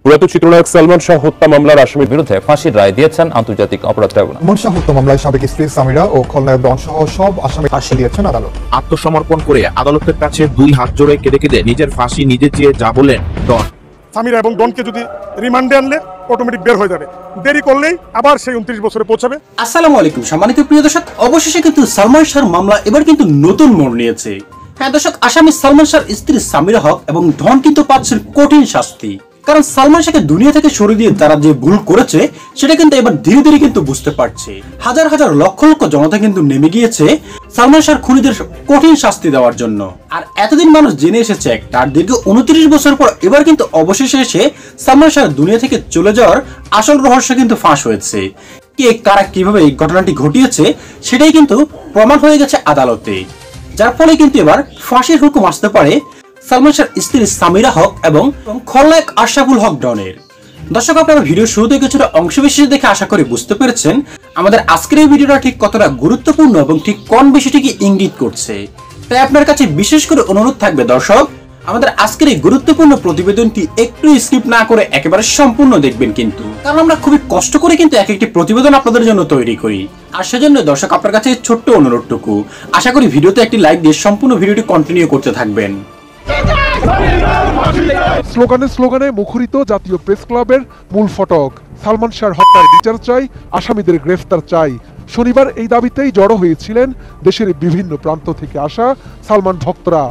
প্রয়াত চিত্রনায়ক সালমান শাহ হত্যা মামলার আসামির বিরুদ্ধে ফাঁসির রায় দিয়েছেন আন্তর্জাতিক অপরাধ ট্রাইব্যুনাল। সালমান শাহ হত্যা মামলায় সাবেক স্ত্রী সামিরা ও খলনায়ক ডন সহ সব আসামি ফাঁসি দিয়েছেন আদালত। আত্মসমর্পণ করে আদালতের কাছে দুই হাত জোড়ে কেঁদে কেঁদে নিজের ফাঁসি নিজে চেয়ে যা বলেন ডন। সামিরা এবং ডনকে যদি রিমান্ডে আনলে অটোমেটিক বের হয়ে যাবে, দেরি করলেই আবার সেই 29 বছরে পৌঁছাবে। আসসালামু আলাইকুম সম্মানিত প্রিয় দর্শক, অবশেষে কিন্তু সালমান শাহর মামলা এবার কিন্তু নতুন মোড় নিয়েছে। হ্যাঁ দর্শক, আসামি সালমান শাহর স্ত্রী সামিরা হক এবং ডন কিন্তু পাচ্ছেন কঠিন শাস্তি, কারণ সালমান শাহকে দুনিয়া থেকে সরিয়ে দিয়ে তারা যে ভুল করেছে সেটা কিন্তু এবার ধীরে ধীরে কিন্তু বুঝতে পারছে। হাজার হাজার লক্ষ লক্ষ জনতা কিন্তু নেমে গিয়েছে সালমান শাহর খুনিদের কঠিন শাস্তি দেওয়ার জন্য। আর এতদিন মানুষ জেনে এসেছে তার দীর্ঘ 29 বছর পর এবার কিন্তু অবশেষে এসে সালমান শাহ দুনিয়া থেকে চলে যাওয়ার আসল রহস্য কিন্তু ফাঁস হয়েছে। কে কারা কিভাবে এই ঘটনাটি ঘটিয়েছে সেটাই কিন্তু প্রমাণ হয়ে গেছে আদালতে, যার ফলে কিন্তু এবার ফাঁসির হুকুম আসতে পারে সালমান শাহর স্ত্রী সামিরা হক এবং খলনায়ক আশরাফুল হক ডনের। দর্শক, আপনারা ভিডিও শুরুতে কিছুটা অংশবিশেষ দেখে আশা করি বুঝতে পেরেছেন আমাদের আজকের এই ভিডিওটা ঠিক কতটা গুরুত্বপূর্ণ এবং ঠিক কোন বিষয়টিকে ইঙ্গিত করছে। তাই আপনার কাছে বিশেষ করে অনুরোধ থাকবে দর্শক, আমাদের আজকের এই গুরুত্বপূর্ণ প্রতিবেদনটি একটু স্কিপ না করে একেবারে সম্পূর্ণ দেখবেন, কিন্তু কারণ আমরা খুবই কষ্ট করে কিন্তু এক একটি প্রতিবেদন আপনাদের জন্য তৈরি করি। আর সেজন্য দর্শক আপনার কাছে ছোট্ট অনুরোধটুকু, আশা করি ভিডিওতে একটি লাইক দিয়ে সম্পূর্ণ ভিডিওটি কন্টিনিউ করতে থাকবেন। স্লোগানে স্লোগানে মুখরিত জাতীয় প্রেস ক্লাবের মূল ফটক, সালমান শাহর হত্যার বিচার চাই, আসামিদের গ্রেফতার চাই। শনিবার এই দাবিতেই জড়ো হয়েছিলেন দেশের বিভিন্ন প্রান্ত থেকে আসা সালমান ভক্তরা।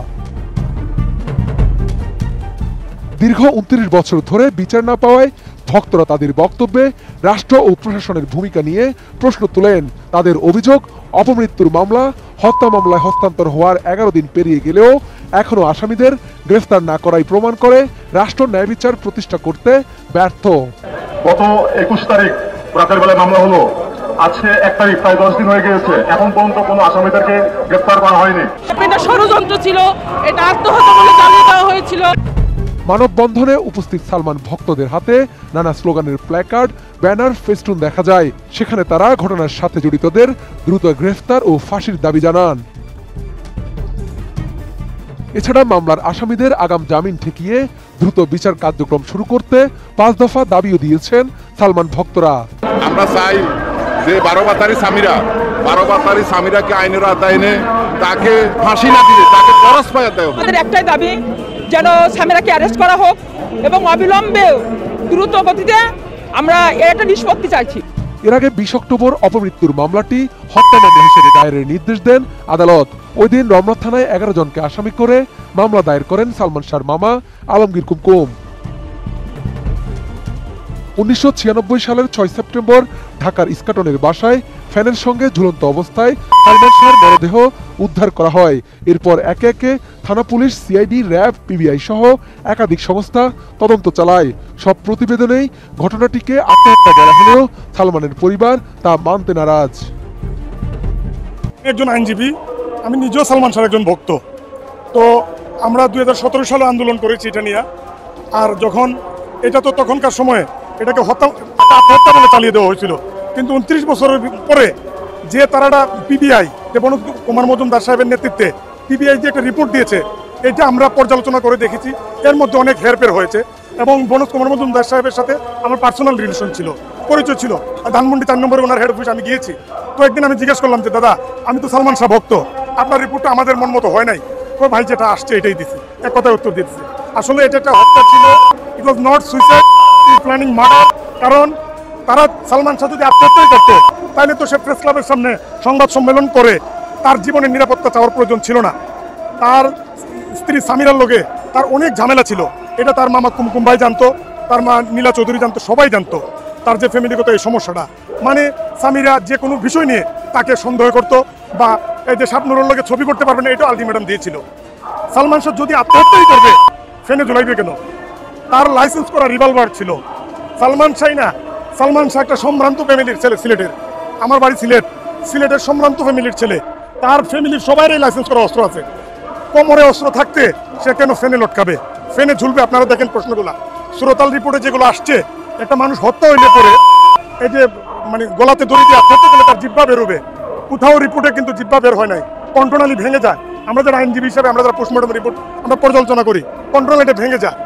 দীর্ঘ 29 বছর ধরে বিচার না পাওয়ায় ভক্তরা তাদের বক্তব্যে রাষ্ট্র ও প্রশাসনের ভূমিকা নিয়ে প্রশ্ন তোলেন। তাদের অভিযোগ, অপমৃত্যুর মামলা হত্যা মামলায় হস্তান্তর হওয়ার 11 দিন পেরিয়ে গেলেও এখনো আসামিদের গ্রেফতার না করাই প্রমাণ করে রাষ্ট্র ন্যায় বিচার প্রতিষ্ঠা করতে ব্যর্থ। গত 21 তারিখ রাতের বেলায় মামলা হলো, আজকে 1 তারিখ, প্রায় 10 দিন হয়ে গিয়েছে, এখন পর্যন্ত কোনো আসামিদেরকে গ্রেফতার করা হয়নি। এটা ষড়যন্ত্র ছিল, এটা আত্মহত্যা বলে চালিয়ে দেওয়া হয়েছিল। মানববন্ধনে উপস্থিত সালমান ভক্তদের হাতে নানা স্লোগানের প্ল্যাকার্ড, ব্যানার, ফেস্টুন দেখা যায়। সেখানে তারা ঘটনার সাথে জড়িতদের দ্রুত গ্রেফতার ও ফাঁসির দাবি জানান। এছাড়া মামলার আসামিদের আগাম জামিন ঠেকিয়ে দ্রুত বিচার কার্যক্রম শুরু করতে 5 দফা দাবিও দিয়েছেন সালমান ভক্তরা। আমরা চাই যে 12 বাতারি সামিরাকে আইনের আওতায় এনে তাকে ফাঁসি না দিয়ে তাকে খরচ পাইয়া দেওয়া হোক। আমাদের একটাই দাবি, যেন সামিরাকে অ্যারেস্ট করা হোক এবং অবিলম্বে দ্রুত গতিতে আমরা এটা নিষ্পত্তি চাইছি। এর আগে 20 অক্টোবর অপমৃত্যুর মামলাটি হত্যা মামলা হিসেবে দায়েরের নির্দেশ দেন আদালত। ওই দিন রমনা থানায় 11 জনকে আসামি করে মামলা দায়ের করেন সালমান শাহর মামা আলমগীর কুমকুম। 1996 সালের 6 সেপ্টেম্বর ঢাকার ইস্কাটনের বাসায় ফ্যানের সঙ্গে ঝুলন্ত অবস্থায় সালমান শাহর মরদেহ উদ্ধার করা হয়। এরপর একে একে থানা পুলিশ, সিআইডি, র্যাব, পিবিআই সহ একাধিক সংস্থা তদন্ত চালায়। সব প্রতিবেদনেই ঘটনাটিকে আত্মহত্যা বলা হলেও সালমানের পরিবার তা মানতে নারাজ। একজন আইনজীবী, আমি নিজেও সালমান শাহর একজন ভক্ত। তো আমরা 2017 সালে আন্দোলন করেছি এটা নিয়ে। আর যখন এটা তো তখনকার সময়ে এটাকে আত্মহত্যা বলে চালিয়ে দেওয়া হয়েছিল, কিন্তু 29 বছরের পরে যে তারাটা পিবিআই, যে বনোজ কুমার মজুমদার সাহেবের নেতৃত্বে পিবিআই যে একটা রিপোর্ট দিয়েছে, এটা আমরা পর্যালোচনা করে দেখেছি। এর মধ্যে অনেক হেরফের হয়েছে এবং বনোজ কুমার মজুমদার সাহেবের সাথে আমার পার্সোনাল রিলেশন ছিল, পরিচয় ছিল। ধানমন্ডি 4 নম্বরে ওনার হেড অফিস আমি গিয়েছি। তো একদিন আমি জিজ্ঞেস করলাম যে দাদা, আমি তো সালমান শাহ ভক্ত, আপনার রিপোর্টটা আমাদের মন মতো হয় নাই। তো ভাই, যেটা আসছে এটাই দিচ্ছি, এক কথায় উত্তর দিচ্ছি। আসলে এটা একটা হত্যা ছিল, it was not suicide, planning murder. কারণ তারা সালমান শাহ যদি আত্মহত্যাই করতো তাহলে তো সে প্রেস ক্লাবের সামনে সংবাদ সম্মেলন করে তার জীবনের নিরাপত্তা চাওয়ার প্রয়োজন ছিল না। তার স্ত্রী সামিরার লোকে তার অনেক ঝামেলা ছিল, এটা তার মামা কুমকুম ভাই জানতো, তার মা নীলা চৌধুরী জানতো, সবাই জানতো তার যে ফ্যামিলিগত এই সমস্যাটা। মানে সামিরা যে কোনো বিষয় নিয়ে তাকে সন্দেহ করতো, বা এই যে শাবনুরের লোকে ছবি করতে পারবে না, এটা আলটিমেটাম দিয়েছিল। সালমান শাহ যদি আত্মহত্যাই করবে, ফেনে ঝুলাইবে কেন? তার লাইসেন্স করা রিভলভার ছিল। সালমান শাহ একটা সম্ভ্রান্ত ফ্যামিলির ছেলে, সিলেটের। আমার বাড়ি সিলেটের সম্ভ্রান্ত ফ্যামিলির ছেলে। তার ফ্যামিলির সবারই লাইসেন্স করা অস্ত্র আছে। কোমরে অস্ত্র থাকতে সে কেন ফেনে লটকাবে, ফেনে ঝুলবে? আপনারা দেখেন প্রশ্নগুলা সুরতাল রিপোর্টে যেগুলো আসছে, একটা মানুষ হত্যা হইলে পরে এই যে মানে গলাতে দড়ি দিয়ে আত্মহত্যা করলে তার জিহ্বা বেরোবে, কোথাও রিপোর্টে কিন্তু জিহ্বা বের হয় নাই, কন্ট্রোনালি ভেঙে যায়। আমরা যারা আইনজীবী হিসাবে আমরা যারা পোস্টমর্টম রিপোর্ট আমরা পর্যালোচনা করি, কন্ট্রোনালি এটা ভেঙে যায়।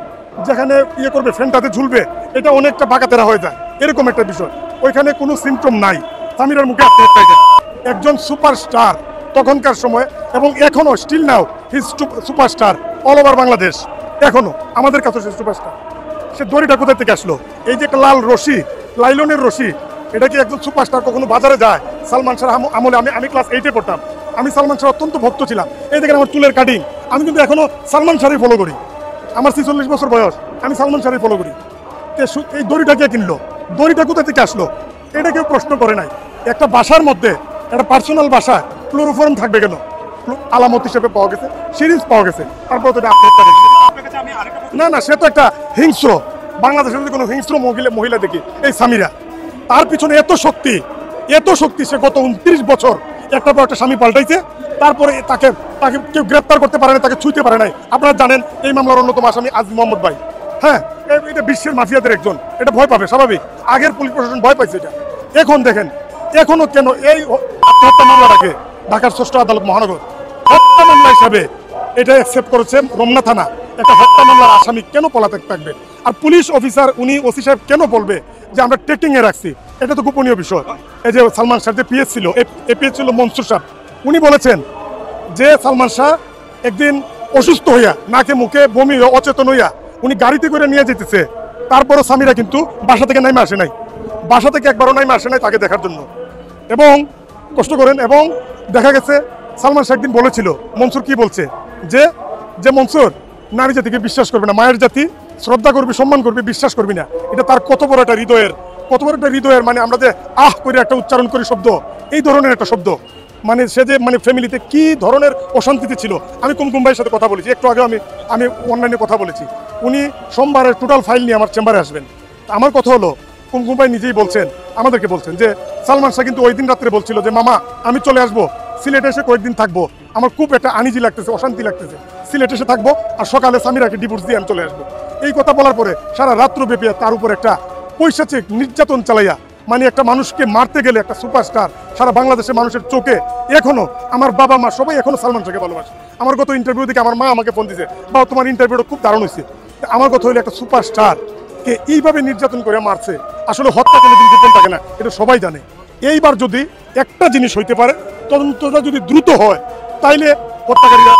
যেখানে ইয়ে করবে ফ্যানটাতে ঝুলবে, এটা অনেকটা বাঁকাতেরা হয়ে যায়, এরকম একটা বিষয়। ওইখানে কোনো সিমটম নাই, সামিরার মুখে আত্মহত্যা। একজন সুপারস্টার তখনকার সময় এবং এখনো still now his superstar all over Bangladesh, এখনো আমাদের কাছে সে সুপারস্টার। সে দড়িটা কোথা থেকে আসলো? এই যে একটা লাল রশি, লাইলনের রশি, এটা কি একজন সুপারস্টার কখনো বাজারে যায়? সালমান শাহ আমলে আমি ক্লাস 8-এ পড়তাম, আমি সালমান শাহ অত্যন্ত ভক্ত ছিলাম। এই দেখেন আমার চুলের কাটিং, আমি কিন্তু এখনো সালমান শাহই ফলো করি। আমার 46 বছর বয়স, আমি সালমান শাহই ফলো করি। এই দড়িটা কে কিনলো? দড়িটা কোথা থেকে আসলো? এটা কেউ প্রশ্ন করে নাই। একটা বাসার মধ্যে, একটা পার্সোনাল বাসা, ক্লোরোফর্ম থাকবে কেন? আলামত হিসেবে পাওয়া গেছে, সিরিজ পাওয়া গেছে, তারপর তো আত্মহত্যা দেখছে। না না, সে তো একটা হিংস্র, বাংলাদেশের যদি কোনো হিংস্র মহিলা দেখি এই সামিরা, তার পিছনে এত শক্তি, সে গত 29 বছর একটা পর একটা স্বামী পাল্টাইছে, তারপরে তাকে কেউ গ্রেপ্তার করতে পারে না, তাকে ছুঁতে পারে নাই। আপনারা জানেন এই মামলার অন্যতম আসামি আজিজ মোহাম্মদ ভাই। হ্যাঁ, এটা বিশ্বের মাফিয়াদের একজন, এটা ভয় পাবে স্বাভাবিক। আগের পুলিশ প্রশাসন ভয় পাইছে এটা। এখন দেখেন এখনো কেন এই আত্মহত্যা মামলাটাকে ঢাকার 6ষ্ঠ আদালত মহানগর হত্যা মামলা হিসাবে এটা অ্যাকসেপ্ট করেছে। রমনা থানা একটা হত্যা মামলার আসামি কেন পলাতক থাকবে? আর পুলিশ অফিসার উনি ওসি সাহেব কেন বলবে যে আমরা টেকিংয়ে রাখছি? এটা তো গোপনীয় বিষয়। এই যে সালমান শাহ যে পিএস ছিল, পিএস ছিল মনসুর সাহেব, উনি বলেছেন যে সালমান শাহ একদিন অসুস্থ হইয়া, নাকে মুখে বমি, অচেতন হইয়া উনি গাড়িতে করে নিয়ে যেতেছে, তারপরও সামিরা কিন্তু বাসা থেকে নাইমে আসে নাই, বাসা থেকে একবারও নাইমে আসে নাই তাকে দেখার জন্য। এবং কষ্ট করেন, এবং দেখা গেছে সালমান শাহ একদিন বলেছিল, মনসুর কি বলছে যে মনসুর নারী জাতিকে বিশ্বাস করবে না, মায়ের জাতি শ্রদ্ধা করবি, সম্মান করবি, বিশ্বাস করবি না। এটা তার কত বড় একটা হৃদয়ের, মানে আমরা যে আহ করে একটা উচ্চারণ করি শব্দ, এই ধরনের একটা শব্দ, মানে সে যে মানে ফ্যামিলিতে কি ধরনের অশান্তিতে ছিল। আমি কুমকুম ভাইয়ের সাথে কথা বলেছি, একটু আগে আমি অনলাইনে কথা বলেছি। উনি সোমবারের টোটাল ফাইল নিয়ে আমার চেম্বারে আসবেন। আমার কথা হলো, কুমকুম ভাই নিজেই বলছেন, আমাদেরকে বলছেন যে সালমান শাহ কিন্তু ওই দিন রাত্রে বলছিল যে মামা আমি চলে আসবো, সিলেটে এসে কয়েকদিন থাকবো, আমার খুব একটা আনিজি লাগতেছে, অশান্তি লাগতেছে, সিলেটে এসে থাকবো, আর সকালে সামিরাকে ডিভোর্স দিয়ে আমি চলে আসবো। এই কথা বলার পরে সারা রাত্রব্যাপী তার উপর একটা পৈশাচিক নির্যাতন চালাইয়া, মানে একটা মানুষকে মারতে গেলে একটা সুপারস্টার সারা বাংলাদেশের মানুষের চোখে এখনো, আমার বাবা মা সবাই এখনো সালমান শাহকে ভালোবাসে। আমার গত ইন্টারভিউ থেকে আমার মা আমাকে ফোন দিয়েছে, বা তোমার ইন্টারভিউটা খুব দারুণ হয়েছে। আমার কথা হলো, একটা সুপারস্টার কে এইভাবে নির্যাতন করে মারছে, আসলে হত্যা কোনোদিন গোপন থাকে না, এটা সবাই জানে। এইবার যদি একটা জিনিস হইতে পারে, তদন্তটা যদি দ্রুত হয়, তাইলে হত্যাকারীরা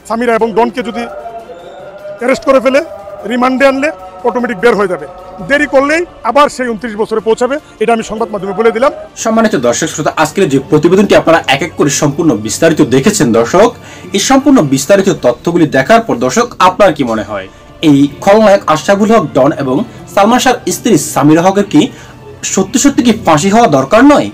সামিরা এবং ডনকে যদি অ্যারেস্ট করে ফেলে, রিমান্ডে আনলে অটোমেটিক বের হয়ে যাবে। দেরি করলেই আবার সেই 29 বছরে পৌঁছাবে। এটা আমি সংবাদ মাধ্যমে বলে দিলাম। সম্মানিত দর্শক শ্রোতা, আজকের যে প্রতিবেদনটি আপনারা এক এক করে সম্পূর্ণ বিস্তারিত দেখেছেন দর্শক, এই সম্পূর্ণ বিস্তারিত তথ্যগুলি দেখার পর দর্শক আপনার কি মনে হয়, এই খলনায়ক আশরাফুল হক ডন এবং সালমান শাহর স্ত্রী সামিরা হকের কি সত্যি কি ফাঁসি হওয়া দরকার নয়?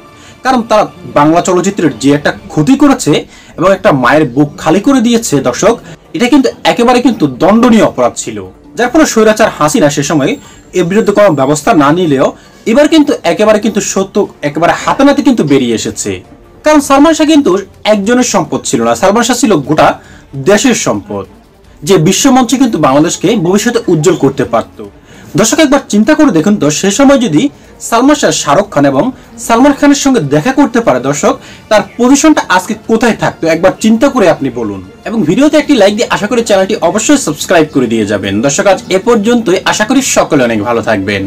কারণ তারা বাংলা চলচ্চিত্রের যে একটা ক্ষতি করেছে এবং একটা মায়ের বুক খালি করে দিয়েছে দর্শক, এটা কিন্তু একেবারে কিন্তু দণ্ডনীয় অপরাধ ছিল, যার ফলে স্বৈরাচার হাসিনা সে সময় এর বিরুদ্ধে কোনো ব্যবস্থা না নিলেও এবার কিন্তু একেবারে কিন্তু সত্য একেবারে হাতানাতে কিন্তু বেরিয়ে এসেছে। কারণ সালমান শাহ কিন্তু একজনের সম্পদ ছিল না, সালমান শাহ ছিল গোটা দেশের সম্পদ, যে বিশ্বমঞ্চে কিন্তু বাংলাদেশকে ভবিষ্যতে উজ্জ্বল করতে পারত। দর্শক একবার চিন্তা করে দেখুন তো, সে সময় যদি সালমান শাহ শাহরুখ খান এবং সালমান খানের সঙ্গে দেখা করতে পারে দর্শক, তার পজিশনটা আজকে কোথায় থাকতো একবার চিন্তা করে আপনি বলুন। এবং ভিডিওতে একটি লাইক দিয়ে আশা করি চ্যানেলটি অবশ্যই সাবস্ক্রাইব করে দিয়ে যাবেন। দর্শক আজ এ পর্যন্তই, আশা করি সকলে অনেক ভালো থাকবেন।